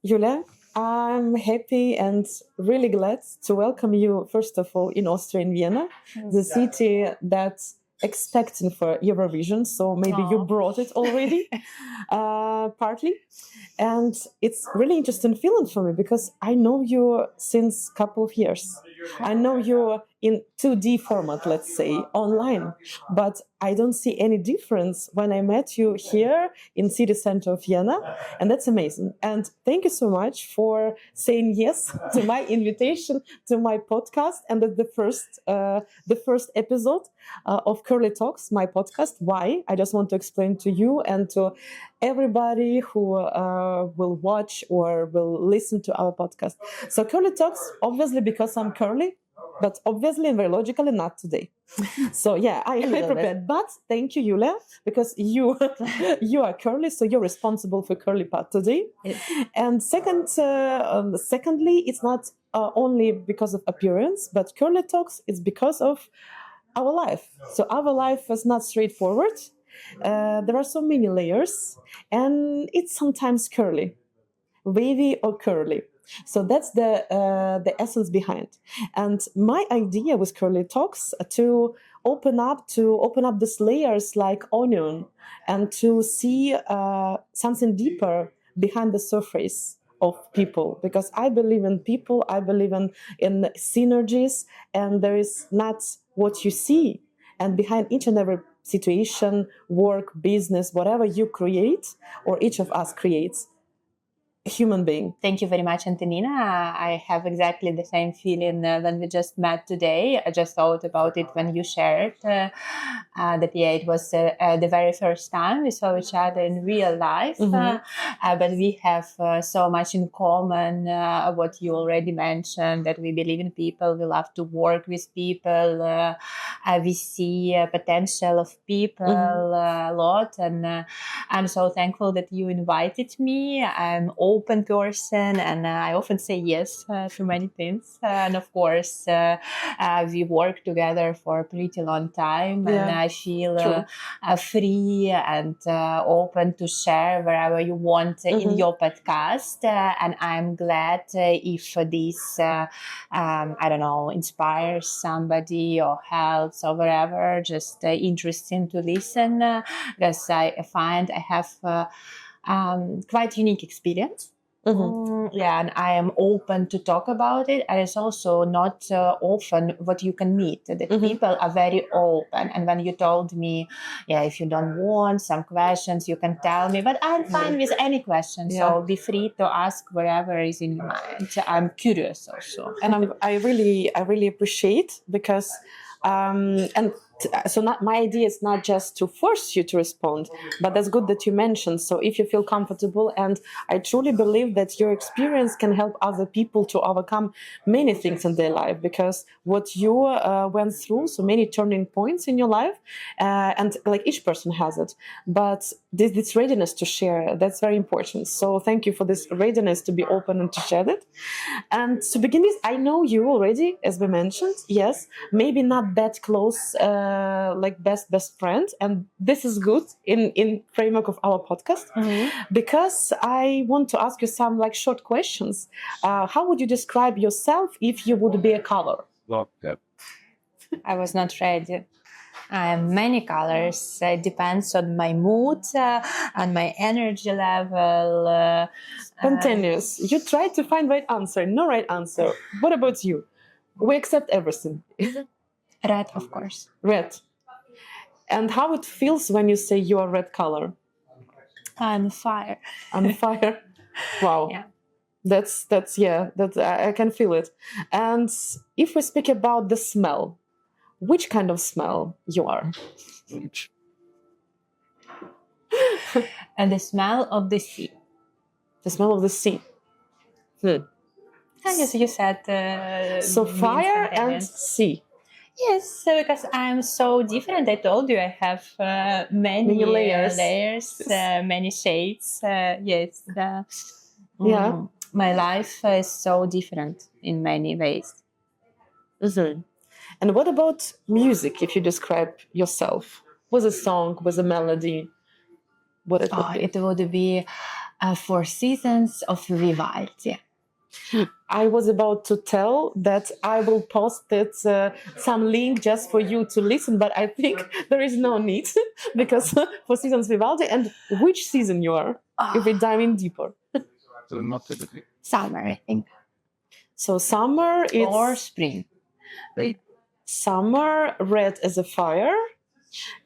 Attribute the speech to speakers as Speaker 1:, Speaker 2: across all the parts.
Speaker 1: Yuliia, I'm happy and really glad to welcome you, first of all, in Austria, in Vienna, the city that's expecting for Eurovision. So maybe you brought it already, partly. And it's really interesting feeling for me because I know you since a couple of years. I know you in 2D format, let's say, online, but I don't see any difference when I met you here in city center of Vienna, and that's amazing. And thank you so much for saying yes to my invitation to my podcast, and that's the first episode of Curly Talks, my podcast. Why? I just want to explain to you and to everybody who will watch or will listen to our podcast. So Curly Talks, obviously because I'm curly, but obviously and very logically not today. So yeah, I prepared. But thank you, Yuliia, because you you are curly, so you're responsible for curly part today. Yes. And secondly, it's not only because of appearance, but Curly Talks is because of our life. So our life is not straightforward. There are so many layers, and it's sometimes curly, wavy or curly. So that's the essence behind. And my idea with Curly Talks to open up these layers like onion, and to see something deeper behind the surface of people, because I believe in people, I believe in synergies, and there is not what you see, and behind each and every situation, work, business, whatever you create or each of us creates, human being.
Speaker 2: Thank you very much, Antonina. I have exactly the same feeling when we just met today. I just thought about it when you shared that, it was the very first time we saw each other in real life. But we have so much in common, what you already mentioned, that we believe in people, we love to work with people, we see potential of people a lot. And I'm so thankful that you invited me. I'm open person, and I often say yes to many things. And of course, we work together for a pretty long time, and I feel free and open to share wherever you want in your podcast. And I'm glad if this, I don't know, inspires somebody or helps or whatever, just interesting to listen, because I find I have quite unique experience. And I am open to talk about it. And it's also not often what you can meet. The people are very open. And when you told me, if you don't want some questions, you can tell me. But I'm fine with any question. So be free to ask whatever is in your mind. I'm curious also.
Speaker 1: And I really appreciate, because so my idea is not just to force you to respond, but that's good that you mentioned. So if you feel comfortable, and I truly believe that your experience can help other people to overcome many things in their life, because what you went through, so many turning points in your life, and like each person has it, but this readiness to share, that's very important. So thank you for this readiness to be open and to share it. And to begin with, I know you already, as we mentioned, yes, maybe not that close, like best friend, and this is good in framework of our podcast, because I want to ask you some like short questions. How would you describe yourself if you would be a color?
Speaker 2: I was not ready. Many colors. It depends on my mood, on my energy level.
Speaker 1: Spontaneous. You try to find right answer. No right answer. What about you? We accept everything.
Speaker 2: Red, of course.
Speaker 1: Red. And how it feels when you say you are red color?
Speaker 2: On fire.
Speaker 1: On fire. Wow.
Speaker 2: Yeah.
Speaker 1: That's I can feel it. And if we speak about the smell, which kind of smell you are?
Speaker 2: And the smell of the sea.
Speaker 1: The smell of the sea.
Speaker 2: I guess you said
Speaker 1: so fire and sea.
Speaker 2: Yes, because I'm so different. I told you I have many layers, many shades. Yes. My life is so different in many ways.
Speaker 1: And what about music, if you describe yourself? With a song, with a melody? What it would be?
Speaker 2: It would be for seasons of Vivaldi.
Speaker 1: I was about to tell that I will post it, some link just for you to listen, but I think there is no need because for seasons Vivaldi. And which season you are, if we dive in deeper?
Speaker 2: Summer, I think.
Speaker 1: So summer is...
Speaker 2: Or spring.
Speaker 1: Summer, red as a fire,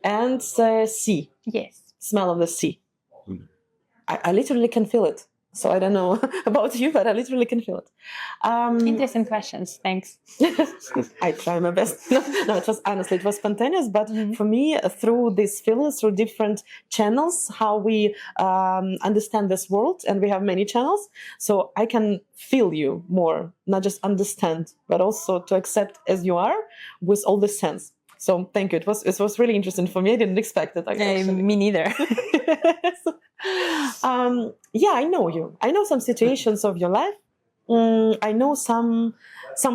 Speaker 1: and sea.
Speaker 2: Yes.
Speaker 1: Smell of the sea. I literally can feel it. So I don't know about you, but I literally can feel it.
Speaker 2: Interesting questions. Thanks.
Speaker 1: I try my best. No, it was honestly, it was spontaneous. But for me, through these feelings, through different channels, how we understand this world, and we have many channels, so I can feel you more, not just understand, but also to accept as you are with all the sense. So thank you. It was really interesting for me. I didn't expect it.
Speaker 2: Me neither.
Speaker 1: Yeah, I know you. I know some situations of your life. I know some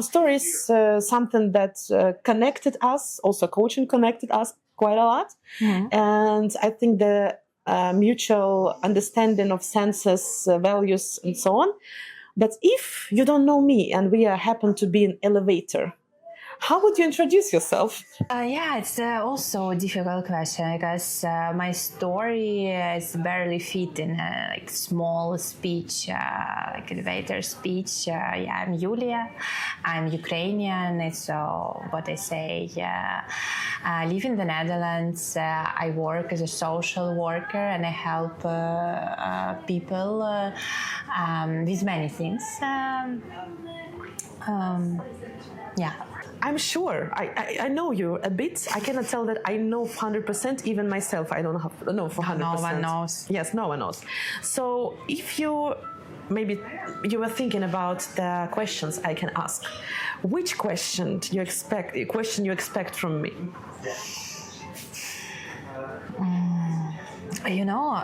Speaker 1: stories, something that connected us. Also, coaching connected us quite a lot. And I think the mutual understanding of senses, values, and so on. But if you don't know me and we happen to be an elevator, how would you introduce yourself?
Speaker 2: Yeah, it's also a difficult question because my story is barely fit in a like small speech, like elevator speech. Yeah, I'm Yuliia. I'm Ukrainian. It's what I say. I live in the Netherlands. I work as a social worker and I help people with many things. Yeah.
Speaker 1: I'm sure. I know you a bit. I cannot tell that I know 100%. Even myself, I don't know for 100%.
Speaker 2: No one knows.
Speaker 1: Yes, no one knows. So if maybe you were thinking about the questions I can ask, which question you expect from me?
Speaker 2: You know,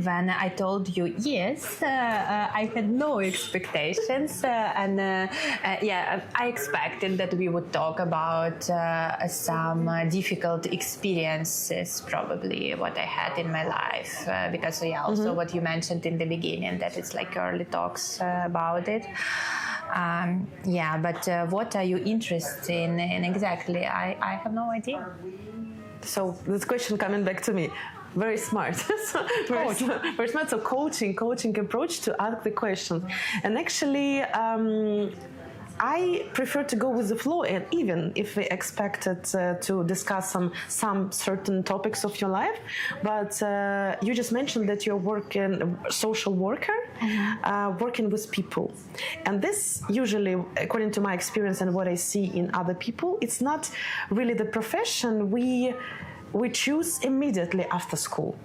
Speaker 2: when I told you yes, I had no expectations, and I expected that we would talk about some difficult experiences, probably what I had in my life, because also what you mentioned in the beginning, that it's like early talks about it. But what are you interested in exactly? I have no idea.
Speaker 1: So this question coming back to me. Very smart. Very smart. So coaching approach to ask the questions. And actually, I prefer to go with the flow, and even if we expected to discuss some certain topics of your life, but you just mentioned that you're working social worker, working with people, and this usually, according to my experience and what I see in other people, it's not really the profession we choose immediately after school.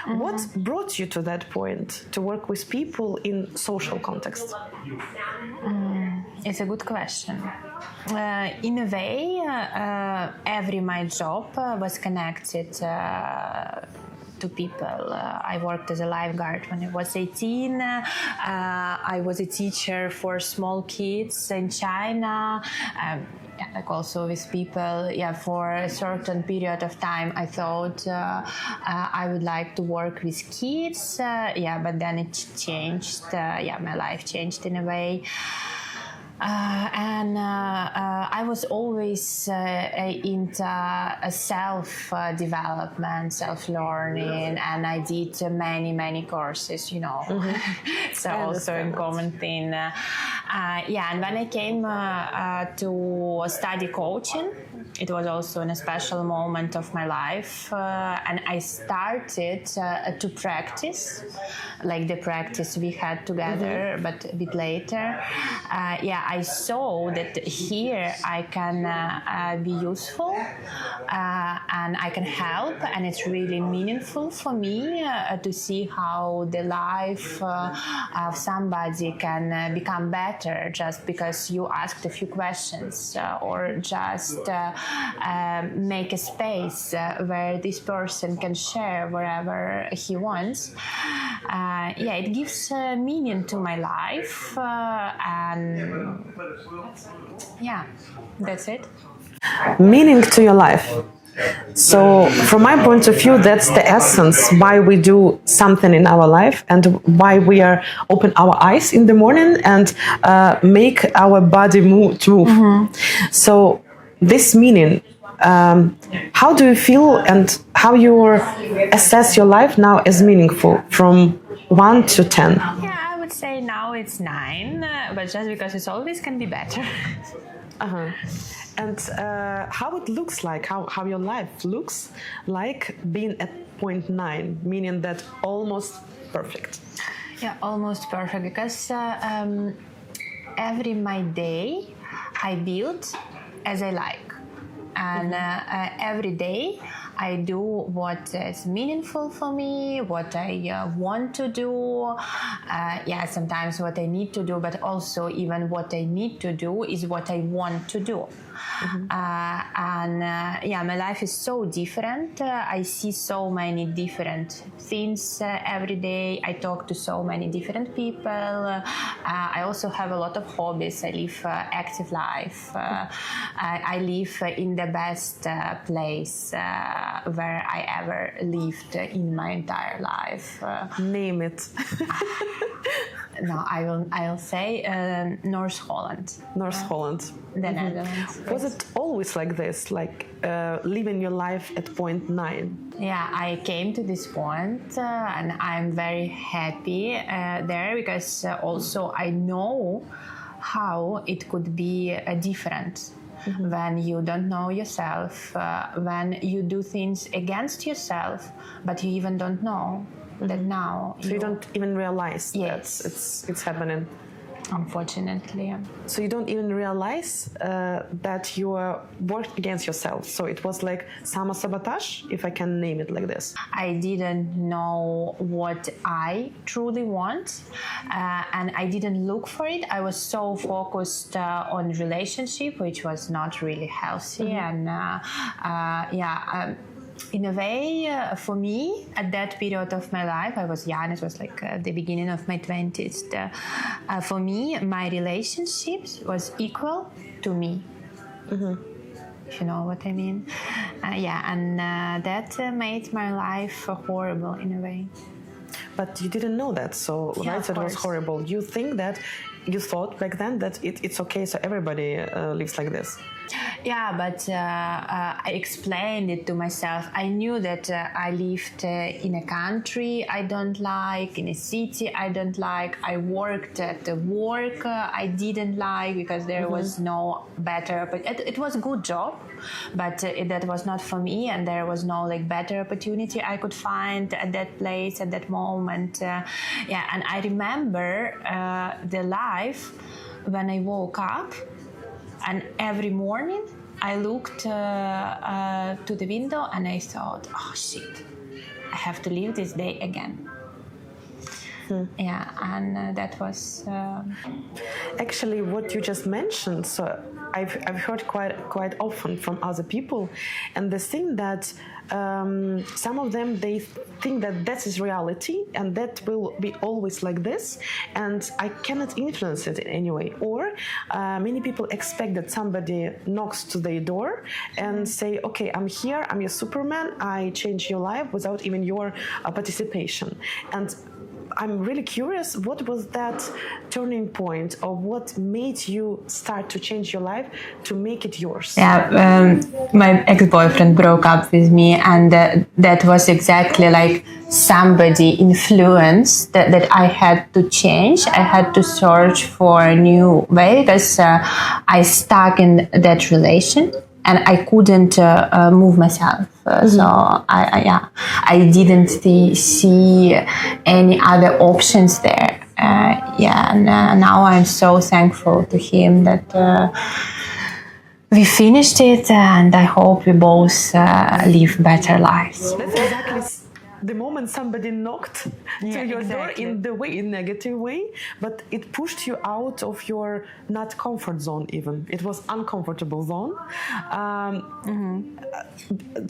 Speaker 1: What brought you to that point to work with people in social context?
Speaker 2: It's a good question. In a way, every my job was connected to people. I worked as a lifeguard when I was 18. I was a teacher for small kids in China. Like also with people, for a certain period of time, I thought I would like to work with kids. But then it changed. My life changed in a way. I was always into self-development, self-learning, and I did many courses, you know. So also a common thing. And when I came to study coaching, it was also in a special moment of my life, and I started to practice, like the practice we had together, but a bit later. I saw that here I can be useful and I can help, and it's really meaningful for me to see how the life of somebody can become better just because you asked a few questions or just make a space where this person can share wherever he wants. It gives meaning to my life, and that's it.
Speaker 1: Meaning to your life. So, from my point of view, that's the essence why we do something in our life and why we are open our eyes in the morning and make our body move. So, this meaning, how do you feel and how you assess your life now as meaningful from 1 to 10?
Speaker 2: Yeah, I would say now it's 9, but just because it's always can be better.
Speaker 1: Uh-huh. And how it looks like, how your life looks like being at point 9, meaning that almost perfect.
Speaker 2: Yeah, almost perfect, because every my day I build as I like. And every day I do what is meaningful for me, what I want to do. Sometimes what I need to do, but also even what I need to do is what I want to do. My life is so different. I see so many different things every day. I talk to so many different people. I also have a lot of hobbies. I live active life. I live in the best place where I ever lived in my entire life.
Speaker 1: Name it.
Speaker 2: No, I'll say North Holland.
Speaker 1: North Holland.
Speaker 2: The Netherlands.
Speaker 1: Was it always like this, like living your life at point 9?
Speaker 2: Yeah, I came to this point and I'm very happy there, because also I know how it could be different. When you don't know yourself, when you do things against yourself, but you even don't know that now.
Speaker 1: So you don't even realize that it's happening.
Speaker 2: Unfortunately.
Speaker 1: So you don't even realize that you worked against yourself. So it was like sabotage, if I can name it like this.
Speaker 2: I didn't know what I truly want, and I didn't look for it. I was so focused on relationship, which was not really healthy, and in a way, for me, at that period of my life, I was young, it was like the beginning of my 20s. For me, my relationships was equal to me. If you know what I mean. That made my life horrible in a way.
Speaker 1: But you didn't know that, so right, it was horrible. You thought back then that it's okay, so everybody lives like this.
Speaker 2: Yeah, but I explained it to myself. I knew that I lived in a country I don't like, in a city I don't like. I worked at the work I didn't like, because there was no better. But it was a good job, but that was not for me, and there was no better opportunity I could find at that place at that moment. And I remember the life when I woke up. And every morning I looked to the window and I thought, oh shit, I have to live this day again. Yeah, and that was...
Speaker 1: Actually, what you just mentioned, so I've heard quite often from other people, and the thing that some of them, they think that is reality and that will be always like this, and I cannot influence it in any way. Or many people expect that somebody knocks to their door and say, okay, I'm here, I'm your Superman, I change your life without even your participation. And I'm really curious, what was that turning point, or what made you start to change your life to make it yours?
Speaker 2: Yeah, my ex-boyfriend broke up with me, and that was exactly like somebody influenced that I had to change. I had to search for a new way, because I stuck in that relation. And I couldn't move myself, so I didn't see any other options there. And now I'm so thankful to him that we finished it, and I hope we both live better lives.
Speaker 1: That's exactly the moment somebody knocked to your door in negative way, but it pushed you out of your not comfort zone even. It was uncomfortable zone.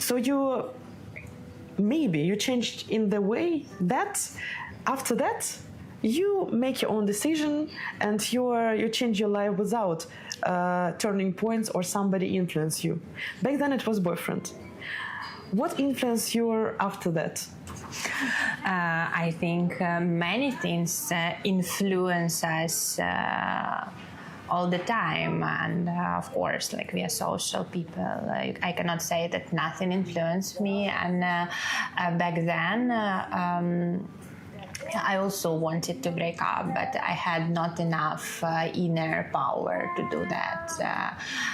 Speaker 1: So you changed in the way that after that you make your own decision and you change your life without turning points or somebody influence you. Back then it was boyfriend. What influenced you after that?
Speaker 2: I think many things influence us all the time, and of course, like, we are social people. I cannot say that nothing influenced me, and back then I also wanted to break up, but I had not enough inner power to do that.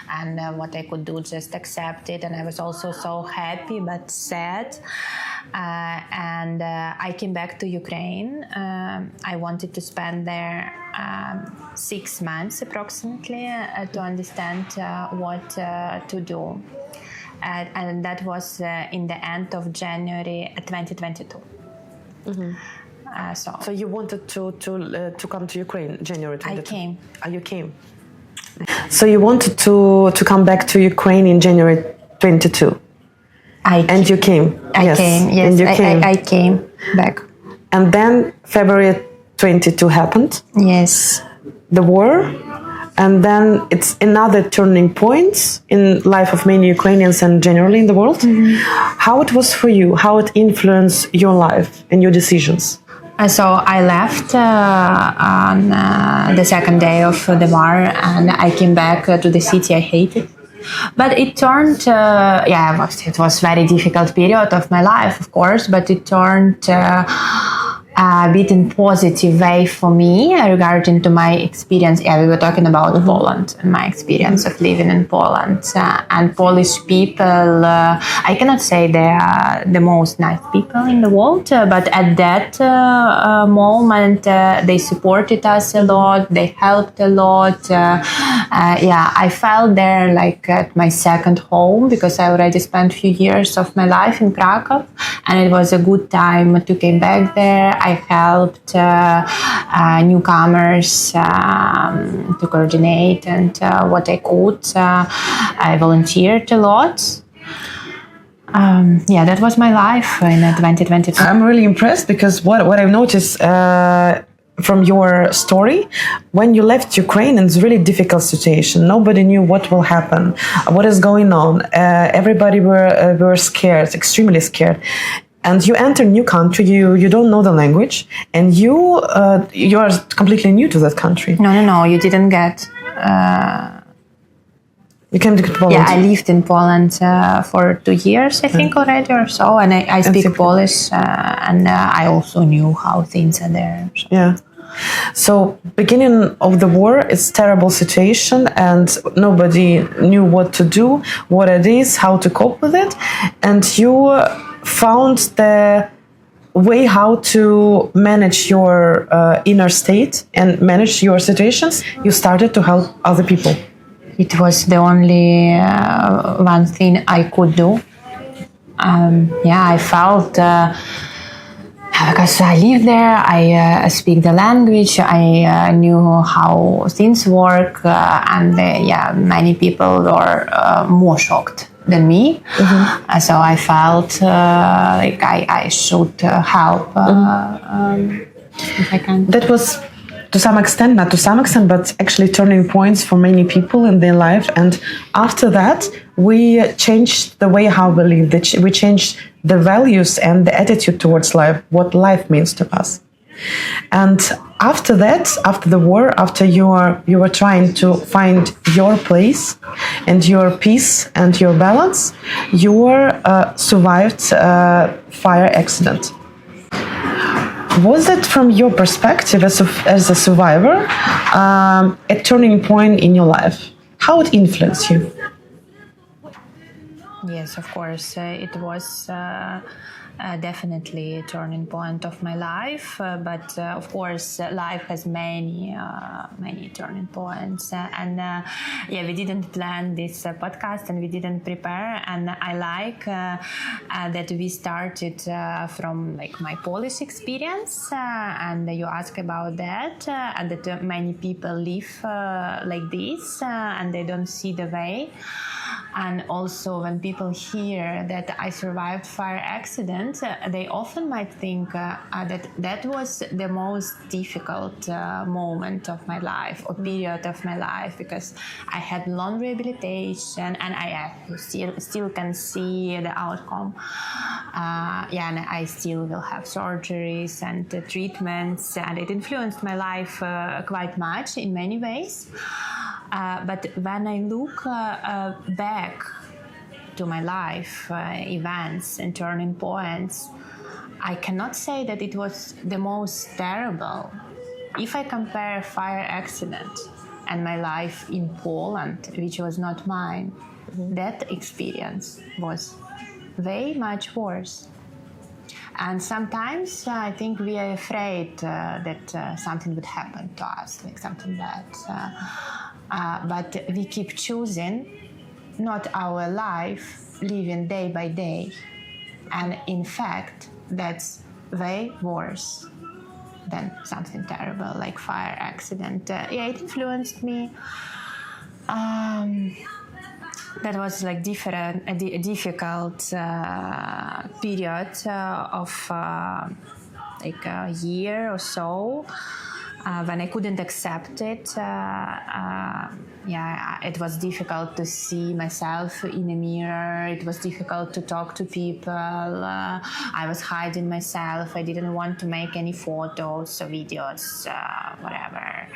Speaker 2: And what I could do, just accept it. And I was also so happy but sad. And I came back to Ukraine. I wanted to spend there 6 months approximately to understand what to do. And that was in the end of January 2022. Mm-hmm.
Speaker 1: So you wanted to come to Ukraine, January 22?
Speaker 2: I came.
Speaker 1: You came. So you wanted to come back to Ukraine in January 22? And you came?
Speaker 2: I came, yes.
Speaker 1: And you came.
Speaker 2: I came back.
Speaker 1: And then February 22 happened?
Speaker 2: Yes.
Speaker 1: The war? And then it's another turning point in life of many Ukrainians and generally in the world. Mm-hmm. How it was for you? How it influenced your life and your decisions?
Speaker 2: So I left on the second day of the war, and I came back to the city I hated. But it turned, it was very difficult period of my life, of course, but it turned a bit in positive way for me regarding to my experience. Yeah, we were talking about Poland and my experience of living in Poland. And Polish people, I cannot say they are the most nice people in the world, but at that moment, they supported us a lot, they helped a lot. I felt there like at my second home, because I already spent a few years of my life in Krakow, and it was a good time to come back there. I helped newcomers to coordinate and what I could. I volunteered a lot. That was my life in 2022.
Speaker 1: I'm really impressed because what I've noticed from your story, when you left Ukraine, it's a really difficult situation. Nobody knew what will happen, what is going on. Everybody were scared, extremely scared. And you enter a new country, you don't know the language, and you are completely new to that country.
Speaker 2: No, you didn't get...
Speaker 1: You came to Poland?
Speaker 2: Yeah, I lived in Poland for 2 years, I think, already or so, and I speak Polish, and I also knew how things are there. So.
Speaker 1: Yeah. So, beginning of the war, it's terrible situation, and nobody knew what to do, what it is, how to cope with it, and you found the way how to manage your inner state and manage your situations. You started to help other people.
Speaker 2: It was the only one thing I could do. I felt, because I lived there, I speak the language, I knew how things work, and many people were more shocked than me. Mm-hmm. So I felt like I should help if I can.
Speaker 1: That was to some extent, not to some extent, but actually turning points for many people in their life. And after that, we changed the way how we live. We changed the values and the attitude towards life, what life means to us. And after that, after the war, after you were trying to find your place and your peace and your balance, you survived a fire accident. Was it, from your perspective as a survivor, a turning point in your life? How it influenced you?
Speaker 2: Yes, of course. It was definitely a turning point of my life. But of course, life has many turning points. We didn't plan this podcast and we didn't prepare. And I like that we started from like my Polish experience. And you ask about that, and that many people live like this and they don't see the way. And also when people hear that I survived fire accident, they often might think that was the most difficult moment of my life or period of my life, because I had long rehabilitation and I still can see the outcome. And I still will have surgeries and treatments, and it influenced my life quite much in many ways. But when I look back to my life, events and turning points, I cannot say that it was the most terrible. If I compare fire accident and my life in Poland, which was not mine, that experience was way much worse. And sometimes I think we are afraid that something would happen to us, like something bad. But we keep choosing not our life, living day by day. And in fact, that's way worse than something terrible like fire accident. It influenced me. That was like a difficult period of like a year or so. When I couldn't accept it, it was difficult to see myself in a mirror. It was difficult to talk to people. I was hiding myself. I didn't want to make any photos or videos, whatever.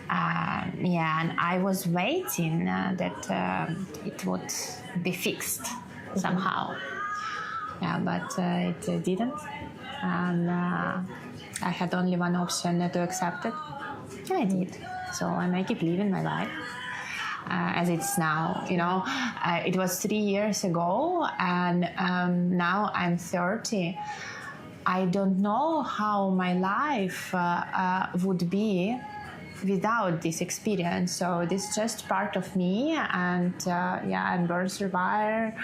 Speaker 2: And I was waiting that it would be fixed somehow. But it didn't. And I had only one option, to accept it. And I did. And I keep living my life as it's now. It was 3 years ago, and now I'm 30. I don't know how my life would be without this experience. So this is just part of me, and I'm burn survivor.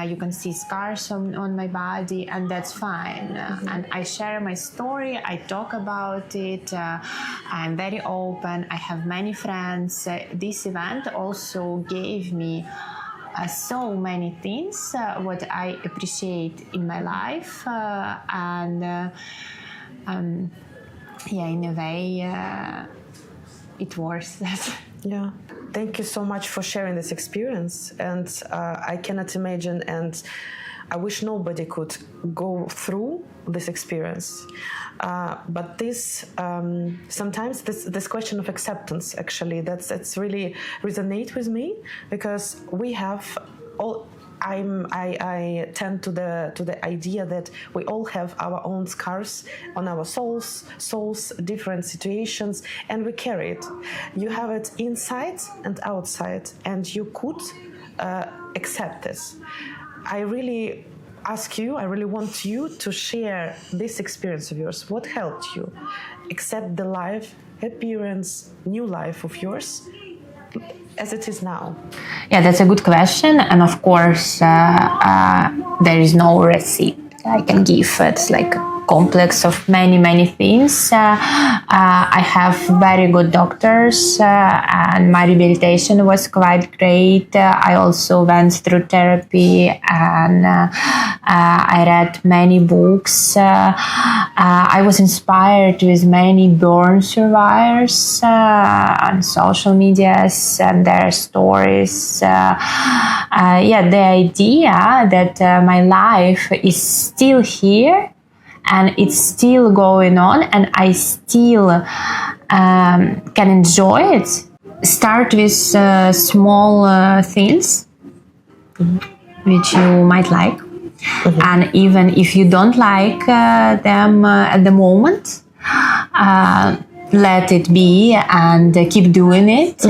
Speaker 2: You can see scars on my body, and that's fine. And I share my story, I talk about it, I'm very open, I have many friends. This event also gave me so many things what I appreciate in my life, in a way it worth that.
Speaker 1: Yeah, thank you so much for sharing this experience. And I cannot imagine, and I wish nobody could go through this experience. But this sometimes this question of acceptance, actually, that's really resonate with me, because we have all. I tend to the idea that we all have our own scars on our souls, different situations, and we carry it. You have it inside and outside, and you could accept this. I really want you to share this experience of yours. What helped you accept the life, appearance, new life of yours as it is now?
Speaker 2: Yeah, that's a good question. And of course, there is no recipe I can give. It's like a complex of many things. I have very good doctors, and my rehabilitation was quite great. I also went through therapy, and I read many books. I was inspired with many burn survivors on social medias and their stories. The idea that my life is still here and it's still going on, and I still can enjoy it. Start with small things which you might like. And even if you don't like them at the moment, let it be and keep doing it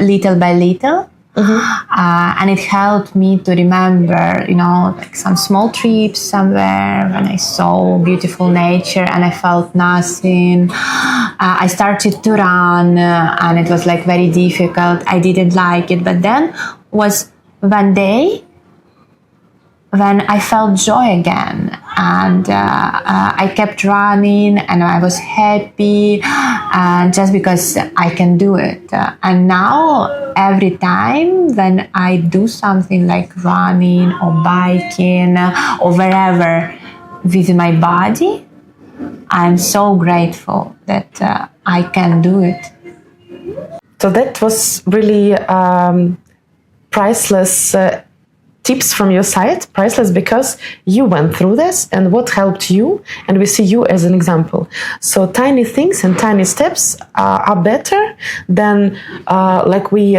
Speaker 2: little by little. And it helped me to remember, like some small trips somewhere when I saw beautiful nature and I felt nothing. I started to run and it was like very difficult. I didn't like it. But then was one day when I felt joy again, and I kept running, and I was happy, just because I can do it. And now every time when I do something like running or biking or wherever with my body, I'm so grateful that I can do it.
Speaker 1: So that was really priceless tips from your side, priceless because you went through this and what helped you, and we see you as an example. So tiny things and tiny steps are better than like we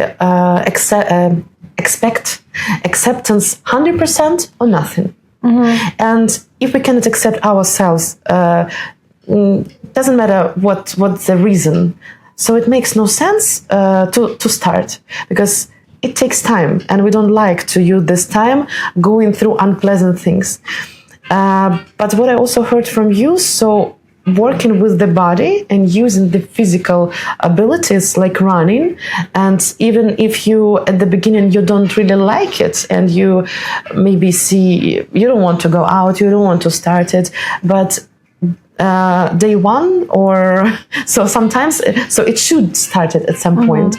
Speaker 1: expect acceptance 100% or nothing. And if we cannot accept ourselves, doesn't matter what the reason. So it makes no sense to start, because it takes time, and we don't like to use this time going through unpleasant things. But what I also heard from you, so working with the body and using the physical abilities like running, and even if you at the beginning you don't really like it and you maybe see you don't want to go out, you don't want to start it, but day one or so sometimes, so it should start it at some point.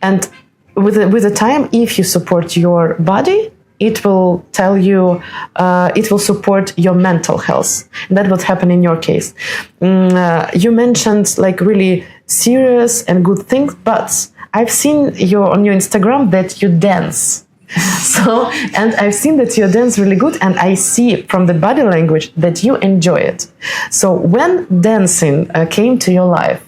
Speaker 1: And with the time, if you support your body, it will tell you, it will support your mental health. And that would happen in your case. You mentioned like really serious and good things, but I've seen on your Instagram that you dance. So, and I've seen that you dance really good, and I see from the body language that you enjoy it. So when dancing came to your life?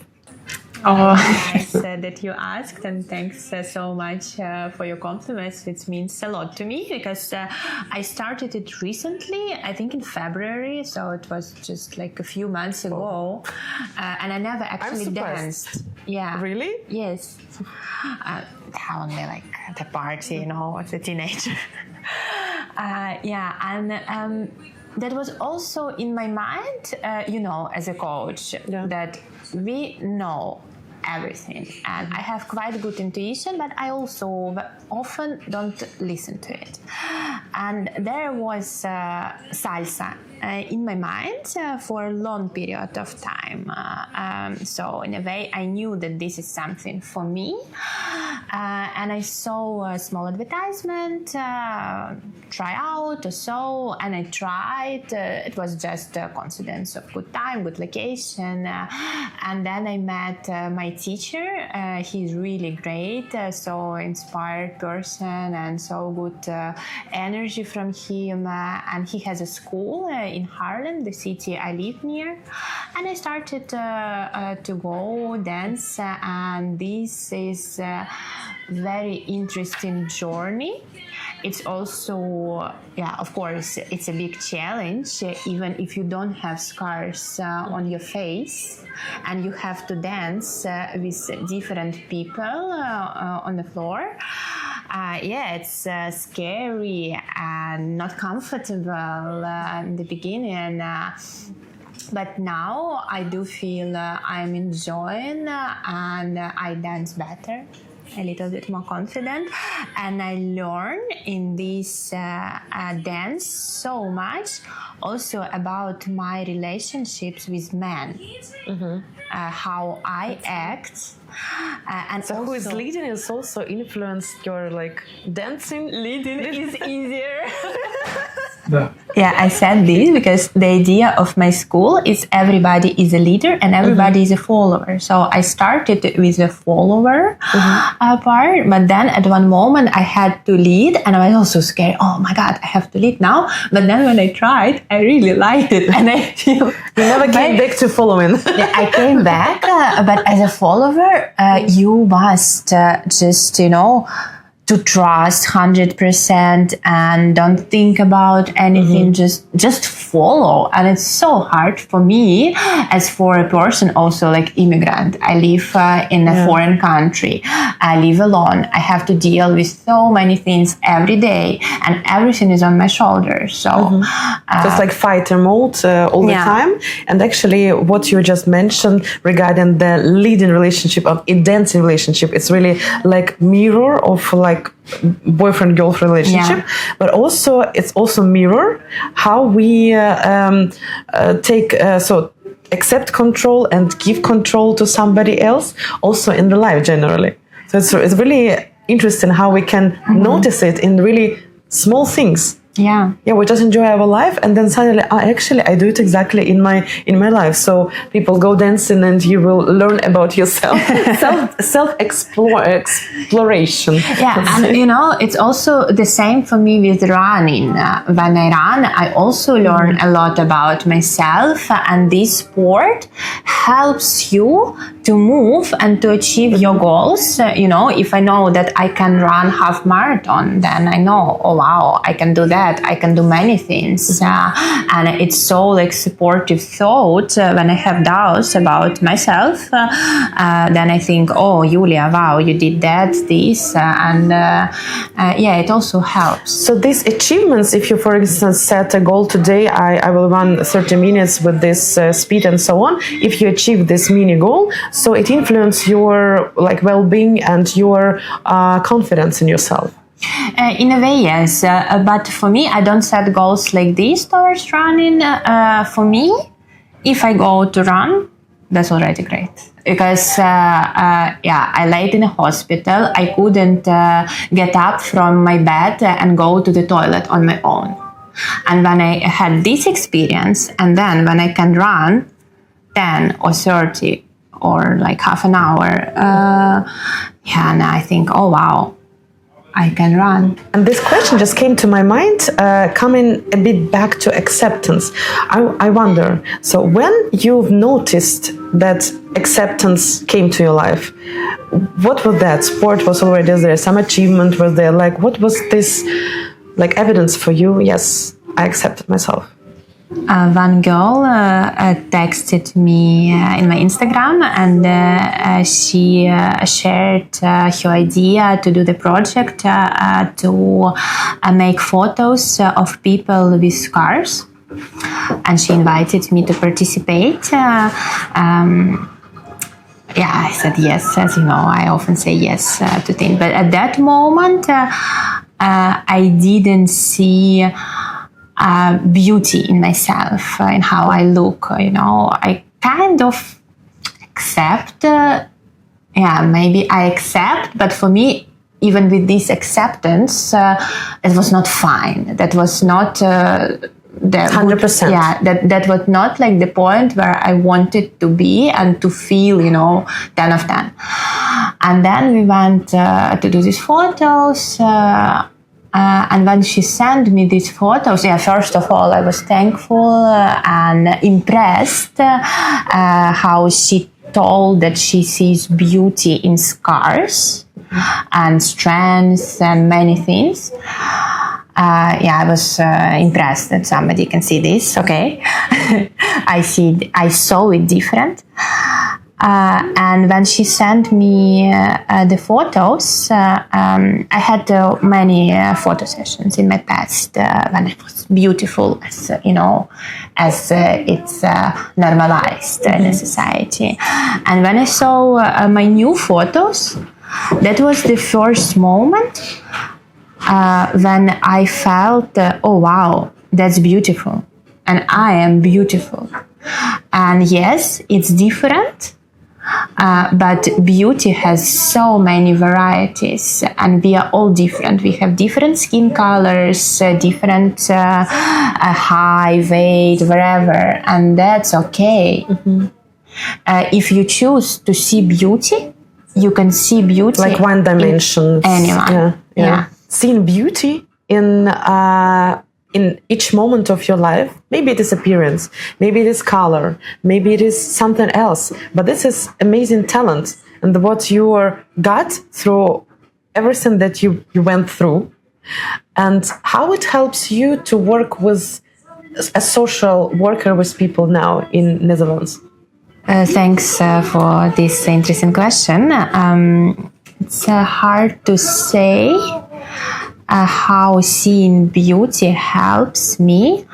Speaker 2: Oh, nice that you asked, and thanks so much for your compliments. It means a lot to me, because I started it recently, I think in February, so it was just like a few months ago, and I never actually danced. Yeah.
Speaker 1: Really?
Speaker 2: Yes. Only like at a party, you know, as a teenager. Yeah, and that was also in my mind, you know, as a coach, that we know everything, and I have quite good intuition, but I also often don't listen to it. And there was salsa in my mind for a long period of time. So in a way, I knew that this is something for me, and I saw a small advertisement, try out or so, and I tried. It was just a coincidence of good time, good location, and then I met my teacher. He's really great, so inspired person, and so good energy from him. And he has a school in Harlem, the city I live near. And I started to go dance, and this is a very interesting journey. It's also, yeah, of course, it's a big challenge, even if you don't have scars on your face, and you have to dance with different people on the floor. Yeah, it's scary and not comfortable in the beginning. But now I do feel I'm enjoying and I dance better, a little bit more confident, and I learn in this dance so much also about my relationships with men, how I act. And
Speaker 1: so
Speaker 2: also,
Speaker 1: who is leading is also influenced your like dancing?
Speaker 2: Leading is easier. Yeah, I said this because the idea of my school is everybody is a leader and everybody is a follower. So I started with the follower part, but then at one moment I had to lead, and I was also scared. Oh my God, I have to lead now. But then when I tried, I really liked it, and I feel
Speaker 1: you never came back to following.
Speaker 2: Yeah, I came back, but as a follower, you must just, you know, to trust 100% and don't think about anything, just follow. And it's so hard for me as for a person also like immigrant. I live in a foreign country. I live alone. I have to deal with so many things every day, and everything is on my shoulders. So
Speaker 1: it's like fighter mode all the time. And actually what you just mentioned regarding the leading relationship of a dancing relationship, it's really like mirror of like like boyfriend-girlfriend relationship, but also it's also mirror how we accept control and give control to somebody else, also in the life generally. So it's really interesting how we can notice it in really small things.
Speaker 2: Yeah,
Speaker 1: we just enjoy our life, and then suddenly, I do it exactly in my life. So people go dancing, and you will learn about yourself, self exploration.
Speaker 2: Yeah, and it's also the same for me with running. When I run, I also learn a lot about myself, and this sport helps you to move and to achieve your goals. If I know that I can run half marathon, then I know, oh wow, I can do that. I can do many things, and it's so like supportive thought. When I have doubts about myself, then I think, oh, Yuliia, wow, you did that, this, and it also helps.
Speaker 1: So these achievements, if you, for instance, set a goal today, I will run 30 minutes with this speed and so on. If you achieve this mini goal, so it influences your like well-being and your confidence in yourself.
Speaker 2: In a way, yes. But for me, I don't set goals like this towards running. For me, if I go to run, that's already great. Because, I laid in a hospital. I couldn't get up from my bed and go to the toilet on my own. And when I had this experience, and then when I can run 10 or 30 or like half an hour, and I think, oh, wow, I can run.
Speaker 1: And this question just came to my mind, coming a bit back to acceptance. I wonder, so when you've noticed that acceptance came to your life, what was that? Sport was already there, some achievement was there. Like, what was this like evidence for you? Yes, I accepted myself.
Speaker 2: One girl texted me in my Instagram, and she shared her idea to do the project to make photos of people with scars, and she invited me to participate. I said yes. As you know, I often say yes to things, but at that moment I didn't see beauty in myself, in how I look. I kind of accept. Maybe I accept, but for me, even with this acceptance, it was not fine. That was not the
Speaker 1: 100%.
Speaker 2: That was not like the point where I wanted to be and to feel, 10 of 10. And then we went to do these photos. And when she sent me these photos, first of all, I was thankful and impressed how she told that she sees beauty in scars and strengths and many things. I was impressed that somebody can see this. Okay, I saw it different. And when she sent me the photos, I had many photo sessions in my past when it was beautiful, as it's normalized in society. And when I saw my new photos, that was the first moment when I felt, oh wow, that's beautiful, and I am beautiful. And yes, it's different. But beauty has so many varieties, and we are all different. We have different skin colors, different height, weight, wherever, and that's okay. If you choose to see beauty, you can see beauty
Speaker 1: like one dimension.
Speaker 2: Anyone, yeah.
Speaker 1: Seeing beauty in each moment of your life. Maybe it is appearance, maybe it is color, maybe it is something else. But this is amazing talent, and what you got through everything that you went through, and how it helps you to work with a social worker with people now in Netherlands.
Speaker 2: Thanks for this interesting question. It's hard to say. how seeing beauty helps me,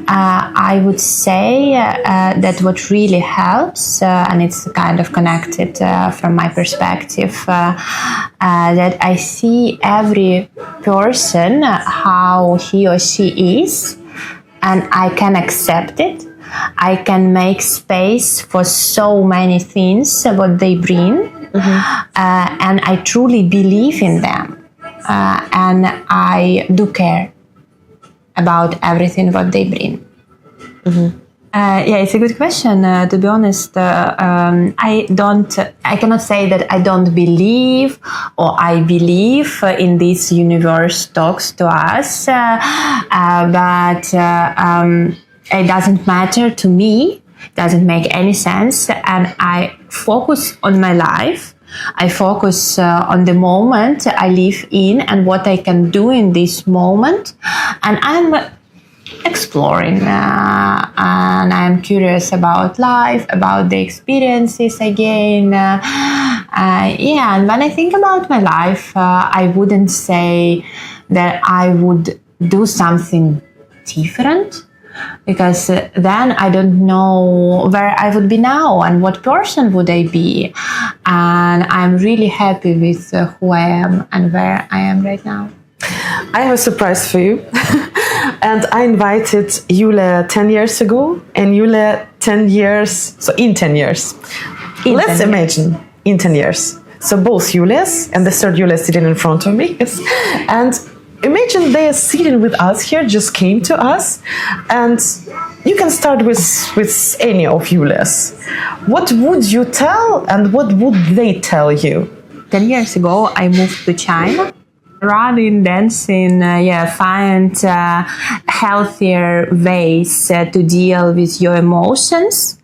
Speaker 2: I would say that what really helps, and it's kind of connected from my perspective, that I see every person how he or she is, and I can accept it. I can make space for so many things what they bring, and I truly believe in them, and I do care about everything what they bring. Yeah, it's a good question. To be honest, I cannot say that I don't believe or I believe in this universe talks to us, but it doesn't matter to me. It doesn't make any sense, and I focus on my life. I focus on the moment I live in and what I can do in this moment, and I'm exploring and I'm curious about life, about the experiences again. Yeah, and when I think about my life, I wouldn't say that I would do something different, because then I don't know where I would be now and what person would I be. And I'm really happy with who I am and where I am right now.
Speaker 1: I have a surprise for you. And I invited Yuliia 10 years ago, and Yuliia 10 years, so in 10 years. Let's imagine in 10 years. So both Yuliias, and the third Yuliia sitting in front of me. And imagine they are sitting with us here, just came to us, and you can start with any of Yuliias. What would you tell, and what would they tell you?
Speaker 2: 10 years ago, I moved to China. Running, dancing, find healthier ways to deal with your emotions,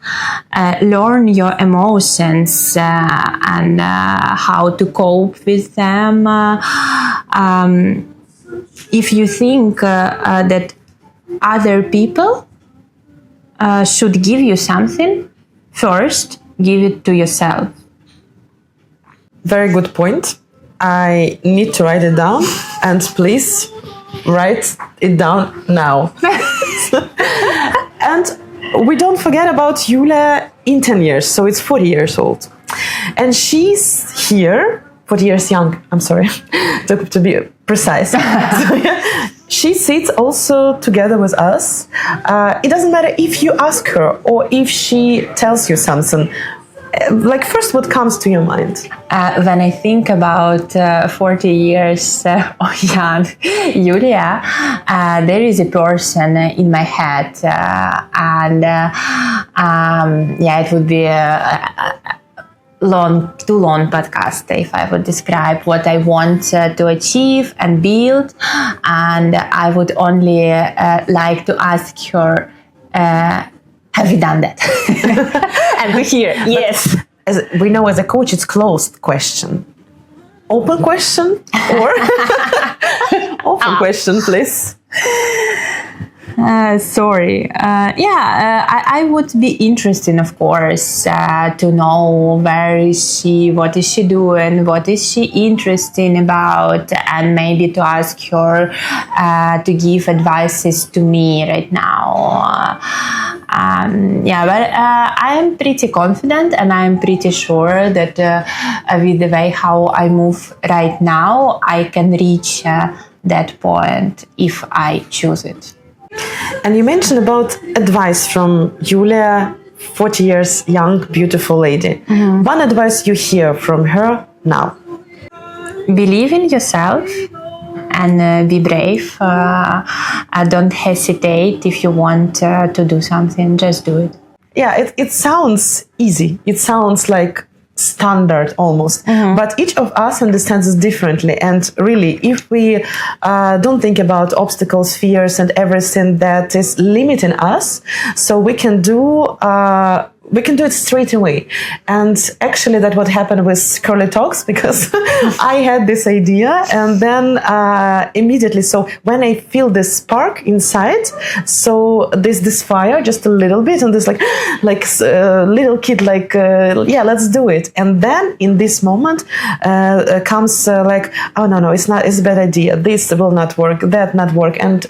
Speaker 2: learn your emotions and how to cope with them. If you think that other people should give you something, first give it to yourself.
Speaker 1: Very good point. I need to write it down, and please write it down now. And we don't forget about Yuliia in 10 years, so it's 40 years old. And she's here, 40 years young, I'm sorry, to be precise. So, yeah, she sits also together with us. It doesn't matter if you ask her or if she tells you something. Like, first, what comes to your mind?
Speaker 2: When I think about 40 years of young Yuliia, there is a person in my head, and it would be a too long podcast if I would describe what I want to achieve and build, and I would only like to ask her, have you done that? And we're here, yes.
Speaker 1: As we know, as a coach, it's closed question. Open question or open question, please.
Speaker 2: Sorry. I would be interested, of course, to know where is she, what is she doing, what is she interested about, and maybe to ask her to give advices to me right now. But I am pretty confident, and I am pretty sure that with the way how I move right now, I can reach that point if I choose it.
Speaker 1: And you mentioned about advice from Yuliia, 40 years young, beautiful lady. Mm-hmm. One advice you hear from her now?
Speaker 2: Believe in yourself and be brave. Don't hesitate if you want to do something, just do it.
Speaker 1: Yeah, it sounds easy. It sounds like standard almost, but each of us understands it differently. And really, if we don't think about obstacles, fears, and everything that is limiting us, so we can do we can do it straight away. And actually that what happened with Curly Talks, because I had this idea, and then immediately, so when I feel this spark inside, so this fire just a little bit, and this like little kid yeah, let's do it. And then in this moment comes like, oh no, it's not, it's a bad idea, this will not work, that not work, and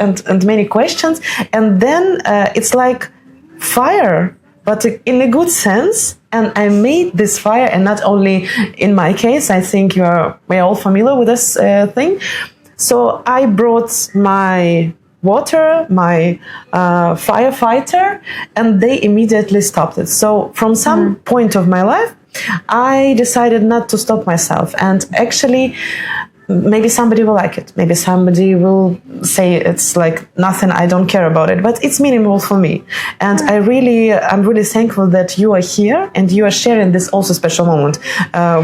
Speaker 1: many questions. And then it's like fire, but in a good sense. And I made this fire, and not only in my case, I think we're all familiar with this thing. So I brought my water, my firefighter, and they immediately stopped it. So from some point of my life, I decided not to stop myself. And actually, maybe somebody will like it. Maybe somebody will say it's like nothing, I don't care about it, but it's meaningful for me. And I'm really thankful that you are here and you are sharing this also special moment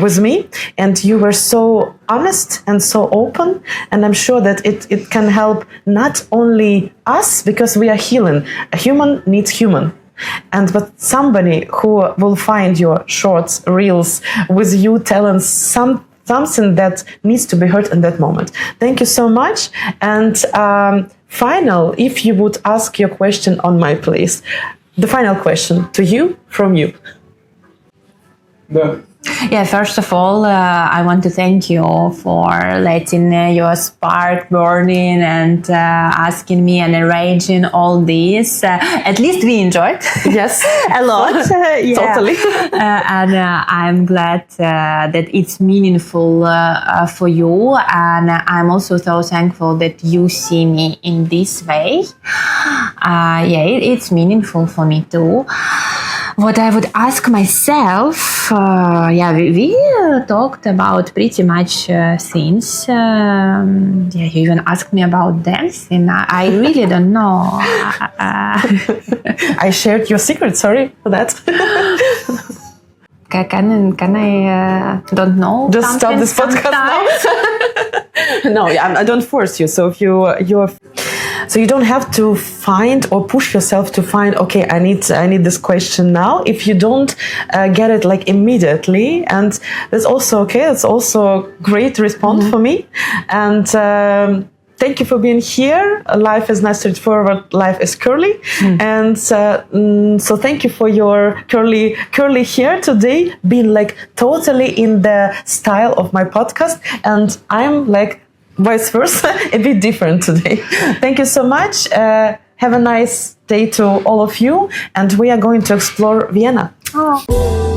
Speaker 1: with me. And you were so honest and so open. And I'm sure that it can help not only us, because we are healing. A human needs human. But somebody who will find your shorts, reels with you telling something that needs to be heard in that moment. Thank you so much. And final, if you would ask your question on my place, the final question to you from you.
Speaker 3: No.
Speaker 2: Yeah, first of all, I want to thank you for letting your spark burning and asking me and arranging all this. At least we enjoyed.
Speaker 1: Yes,
Speaker 2: a lot. Yeah.
Speaker 1: Totally.
Speaker 2: And I'm glad that it's meaningful for you. And I'm also so thankful that you see me in this way. It's meaningful for me too. What I would ask myself, we talked about pretty much things. You even asked me about dancing. I really don't know.
Speaker 1: I shared your secret. Sorry for that.
Speaker 2: Can I don't know?
Speaker 1: Just stop this podcast now. No, I don't force you. So if you're. So you don't have to find or push yourself to find, okay, I need this question now. If you don't get it like immediately, and that's also okay. That's also a great response for me. And thank you for being here. Life is not straightforward. Life is curly. And so thank you for your curly hair today, being like totally in the style of my podcast. And I'm like, vice versa, a bit different today. Thank you so much. Have a nice day to all of you. And we are going to explore Vienna.
Speaker 2: Oh.